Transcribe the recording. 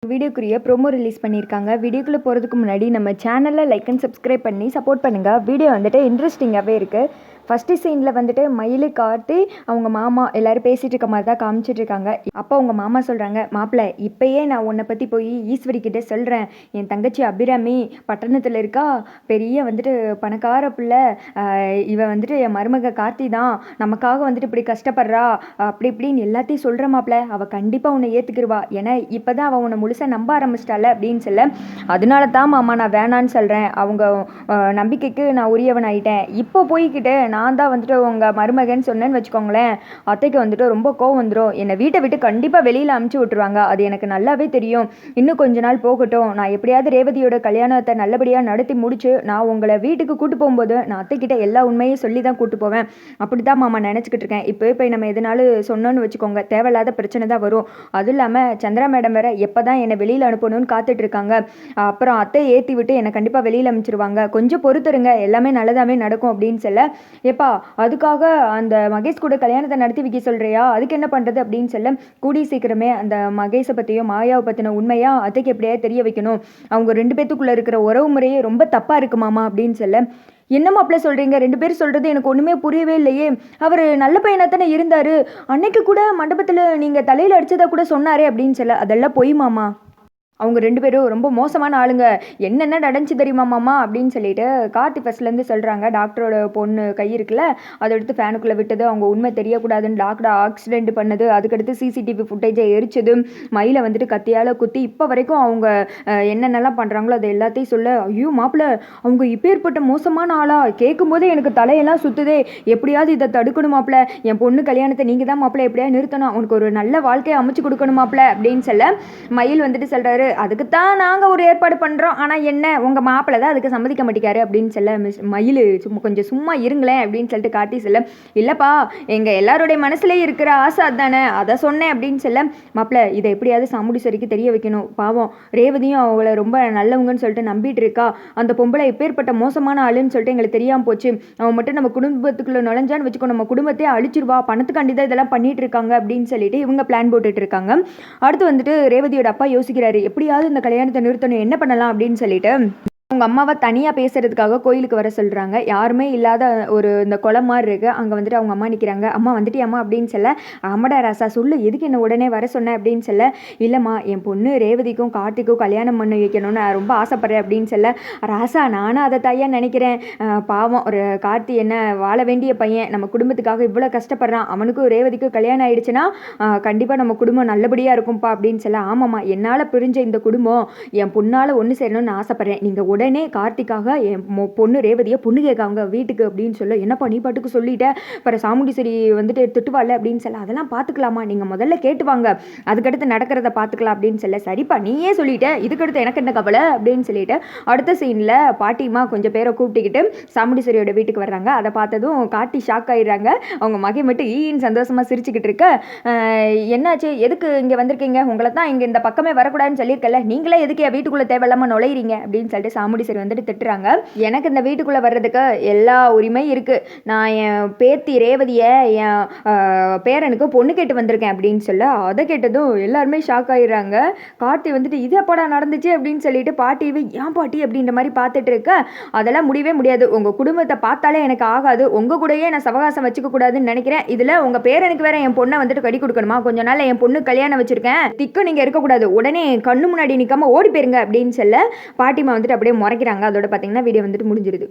வீடியோக்குரிய promo release பண்ணியிருக்காங்க. வீடியோக்குள்ளே போகிறதுக்கு முன்னாடி நம்ம சேனலில் லைக் அண்ட் சப்ஸ்கிரைப் பண்ணி சப்போர்ட் பண்ணுங்கள். வீடியோ வந்துட்டு இன்ட்ரெஸ்டிங்காகவே இருக்குது. ஃபஸ்ட்டு சீனில் வந்துட்டு மயிலு காட்டி அவங்க மாமா எல்லோரும் பேசிகிட்டு இருக்க மாதிரி தான் காமிச்சிட்ருக்காங்க. அப்போ அவங்க மாமா சொல்கிறாங்க, மாப்பிள்ளை இப்போயே நான் உன்னை பற்றி போய் ஈஸ்வரிக்கிட்ட சொல்கிறேன். என் தங்கச்சி அபிராமி பட்டணத்தில் இருக்கா, பெரிய வந்துட்டு பணக்கார பிள்ளை, இவ வந்துட்டு என் மருமக கார்த்தி தான் நமக்காக வந்துட்டு இப்படி கஷ்டப்படுறா, அப்படி இப்படின்னு எல்லாத்தையும் சொல்கிற மாப்பிள்ளை. அவள் கண்டிப்பாக உன்னை ஏற்றுக்கிடுவா. ஏன்னா இப்போ தான் அவள் உன்னை முழுசாக நம்ப ஆரம்பிச்சிட்டால அப்படின்னு சொல்ல, அதனால தான் மாமா நான் வேணான்னு சொல்கிறேன். அவங்க நம்பிக்கைக்கு நான் உரியவன் ஆகிட்டேன். இப்போ போய்கிட்டு நான் தான் வந்துட்டு உங்கள் மருமகன்னு சொன்னேன்னு வச்சுக்கோங்களேன், அத்தைக்கு வந்துட்டு ரொம்ப கோவம் வந்துடும். என்னை வீட்டை விட்டு கண்டிப்பாக வெளியில் அமுச்சு விட்டுருவாங்க. அது எனக்கு நல்லாவே தெரியும். இன்னும் கொஞ்ச நாள் போகட்டும். நான் எப்படியாவது ரேவதியோட கல்யாணத்தை நல்லபடியாக நடத்தி முடிச்சு நான் உங்களை வீட்டுக்கு கூட்டு போகும்போது நான் அத்தைக்கிட்ட எல்லா உண்மையும் சொல்லி தான் கூட்டு போவேன். அப்படி தான் மாமா நினச்சிக்கிட்டு இருக்கேன். இப்போ போய் நம்ம எதனாலும் சொன்னோன்னு வச்சுக்கோங்க, தேவையில்லாத பிரச்சனை தான் வரும். அதுவும் இல்லாமல் சந்திரா மேடம் வேற எப்போ தான் என்னை வெளியில் அனுப்பணும்னு காத்துட்டு இருக்காங்க. அப்புறம் அத்தை ஏற்றி விட்டு என்னை கண்டிப்பாக வெளியில் அனுப்பிச்சிருவாங்க. கொஞ்சம் பொறுத்துருங்க, எல்லாமே நல்லதாகவே நடக்கும் அப்படின்னு சொல்ல, ஏப்பா அதுக்காக அந்த மகேஷ் கூட கல்யாணத்தை நடத்தி வைக்க சொல்கிறியா, அதுக்கு என்ன பண்ணுறது அப்படின்னு சொல்ல, கூடி சீக்கிரமே அந்த மகேஷை பற்றியும் மாயாவை பற்றின உண்மையாக அத்தைக்கு எப்படியாவது தெரிய வைக்கணும். அவங்க ரெண்டு பேத்துக்குள்ளே இருக்கிற உறவு முறையே ரொம்ப தப்பாக இருக்குமாமா அப்படின்னு சொல்ல, என்னம்மா அப்படி சொல்கிறீங்க, ரெண்டு பேரும் சொல்கிறது எனக்கு ஒன்றுமே புரியவே இல்லையே, அவர் நல்ல பையனாக தானே இருந்தார், அன்னைக்கு கூட மண்டபத்தில் நீங்கள் தலையில் அடித்ததா கூட சொன்னாரே அப்படின்னு சொல்ல, அதெல்லாம் பொய் மாமா, அவங்க ரெண்டு பேரும் ரொம்ப மோசமான ஆளுங்க, என்னென்ன நடந்துச்சு தெரியுமா மாமா அப்படின்னு சொல்லிட்டு கார்த்தி ஃபஸ்ட்லேருந்து சொல்கிறாங்க. டாக்டரோட பொண்ணு கை இருக்குல்ல, அதை எடுத்து ஃபேனுக்குள்ளே விட்டது, அவங்க உண்மை தெரியக்கூடாதுன்னு டாக்டர் ஆக்சிடென்ட் பண்ணது, அதுக்கடுத்து சிசிடிவி ஃபுட்டேஜை எரிச்சது, மயிலை வந்துட்டு கத்தியால் குத்தி, இப்போ வரைக்கும் அவங்க என்னென்னலாம் பண்ணுறாங்களோ அது எல்லாத்தையும் சொல்ல, ஐயோ மாப்பிள்ள அவங்க இப்பேற்பட்ட மோசமான ஆளா, கேட்கும்போதே எனக்கு தலையெல்லாம் சுற்றுதே, எப்படியாவது இதை தடுக்கணும் மாப்பிள்ள, என் பொண்ணு கல்யாணத்தை நீங்கள் தான் மாப்பிள்ள எப்படியாவது நிறுத்தணும், அவனுக்கு ஒரு நல்ல வாழ்க்கையை அமைச்சு கொடுக்கணும் மாப்பிள்ள அப்படின்னு சொல்ல, மயில் வந்துட்டு சொல்கிறாரு, அதுக்கு தான் நாங்கள் ஒரு ஏற்பாடு பண்ணுறோம், ஆனால் என்ன உங்கள் மாப்பிள்ளை தான் அதுக்கு சம்மதிக்க மாட்டேங்காரு அப்படின்னு சொல்ல, மயில் கொஞ்சம் சும்மா இருங்களேன் அப்படின்னு சொல்லிட்டு காட்டி சொல்ல, இல்லைப்பா எங்கள் எல்லாருடைய மனசுலேயே இருக்கிற ஆசை அதானே, அதை சொன்னேன் அப்படின்னு சொல்ல, மாப்பிள்ளை இதை எப்படியாவது சாமுண்டீஸ்வரிக்கு தெரிய வைக்கணும், பாவம் ரேவதியும் அவங்கள ரொம்ப நல்லவங்கன்னு சொல்லிட்டு நம்பிட்டு இருக்கா, அந்த பொம்பளை எப்பேற்பட்ட மோசமான ஆளுன்னு சொல்லிட்டு எங்களுக்கு தெரியாமல் போச்சு, அவன் மட்டும் நம்ம குடும்பத்துக்குள்ளே நுழைஞ்சான்னு வச்சுக்கோ, நம்ம குடும்பத்தையே அழிச்சிருவா, பணத்துக்காண்டி தான் இதெல்லாம் பண்ணிட்டு இருக்காங்க அப்படின்னு சொல்லிட்டு இவங்க பிளான் போட்டுட்டு இருக்காங்க. அடுத்து வந்துட்டு ரேவதியோட அப்பா யோசிக்கிறாரு, எப்படியாவது இந்த கல்யாணத்தை நிறுத்தணும், என்ன பண்ணலாம் அப்படின்னு சொல்லிட்டு அவங்க அம்மாவை தனியாக பேசுகிறதுக்காக கோயிலுக்கு வர சொல்கிறாங்க. யாருமே இல்லாத ஒரு இந்த குளம் மாதிரி இருக்குது, அங்கே வந்துட்டு அவங்க அம்மா நிற்கிறாங்க. அம்மா வந்துட்டு அம்மா அப்படின்னு சொல்ல, அம்மாடா ராசா சொல்லு எதுக்கு என்ன உடனே வர சொன்னேன் அப்படின்னு சொல்ல, இல்லைம்மா என் பொண்ணு ரேவதிக்கும் கார்த்திக்கும் கல்யாணம் பண்ணி வைக்கணும்னு நான் ரொம்ப ஆசைப்பட்றேன் அப்படின்னு சொல்ல, ராசா நானும் அதை தாயா நினைக்கிறேன், பாவம் ஒரு கார்த்தி என்ன வாழ வேண்டிய பையன், நம்ம குடும்பத்துக்காக இவ்வளோ கஷ்டப்படுறான், அவனுக்கும் ரேவதிக்கும் கல்யாணம் ஆயிடுச்சுன்னா கண்டிப்பாக நம்ம குடும்பம் நல்லபடியாக இருக்கும்ப்பா அப்படின்னு சொல்ல, ஆமாம்மா என்னால் பிரிஞ்ச இந்த குடும்பம் என் பொண்ணால் ஒன்று சேரணும்னு ஆசைப்பட்றேன், நீங்கள் உடனே கார்த்திக்காக என் பொண்ணு ரேவதியை பொண்ணு கேட்காங்க வீட்டுக்கு அப்படின்னு சொல்ல, என்னப்பா நீ பாட்டுக்கு சொல்லிட்ட, அப்புறம் சாமுண்டீஸ்வரி வந்துட்டு திட்டுவாள் அப்படின்னு சொல்ல, அதெல்லாம் பார்த்துக்கலாமா, நீங்கள் முதல்ல கேட்டுவாங்க அதுக்கடுத்து நடக்கிறத பார்த்துக்கலாம் அப்படின்னு சொல்ல, சரிப்பா நீயே சொல்லிட்ட இதுக்கடுத்து எனக்கு என்ன கவலை அப்படின்னு சொல்லிட்டு அடுத்த சீனில் பாட்டிமா கொஞ்சம் பேரை கூப்பிட்டுக்கிட்டு சாமுண்டீஸ்வரியோட வீட்டுக்கு வர்றாங்க. அதை பார்த்ததும் கார்த்தி ஷாக் ஆகிடுறாங்க. அவங்க மகை மட்டும் ஈன்னு சந்தோஷமாக சிரிச்சுக்கிட்டு இருக்க, என்னாச்சு எதுக்கு இங்கே வந்திருக்கீங்க, உங்களை தான் இங்கே இந்த பக்கமே வரக்கூடாதுன்னு சொல்லியிருக்கல, நீங்களே எதுக்கு என் வீட்டுக்குள்ளே தேவையில்லாமல் நுழையிறீங்க அப்படின்னு சொல்லிட்டு சாமுண்டீஸ்வரி வந்துட்டு திட்டுறாங்க. எனக்கு இந்த வீட்டுக்குள்ளே வர்றதுக்கு எல்லா உரிமை இருக்குது, நான் என் பேத்தி ரேவதியை என் பேரனுக்கு பொண்ணு கேட்டு வந்திருக்கேன் அப்படின்னு சொல்ல, அதை கேட்டதும் எல்லாருமே ஷாக் ஆகிடுறாங்க. கார்த்தி வந்துட்டு இது எப்படா நடந்துச்சு அப்படின்னு சொல்லிட்டு பாட்டியவே ஏன் பாட்டி அப்படின்ற மாதிரி பார்த்துட்டு இருக்க, அதெல்லாம் முடியவே முடியாது, உங்கள் குடும்பத்தை பார்த்தாலே எனக்கு ஆகாது, உங்கள் கூடயே நான் சவகாசம் வச்சுக்க கூடாதுன்னு நினைக்கிறேன், இதில் உங்கள் பேரனுக்கு வேற என் பொண்ணை வந்துட்டு கடி கொடுக்கணுமா, கொஞ்ச நாள் என் பொண்ணு கல்யாணம் வச்சிருக்கேன், திக்கு நீங்கள் இருக்கக்கூடாது, உடனே கண்ணு முன்னாடி நிற்காம ஓடி போயிருங்க அப்படின்னு சொல்ல, பாட்டிமா வந்துட்டு அப்படியே முறைக்கிறாங்க. அதோட பார்த்தீங்கன்னா வீடியோ வந்துட்டு முடிஞ்சிருது.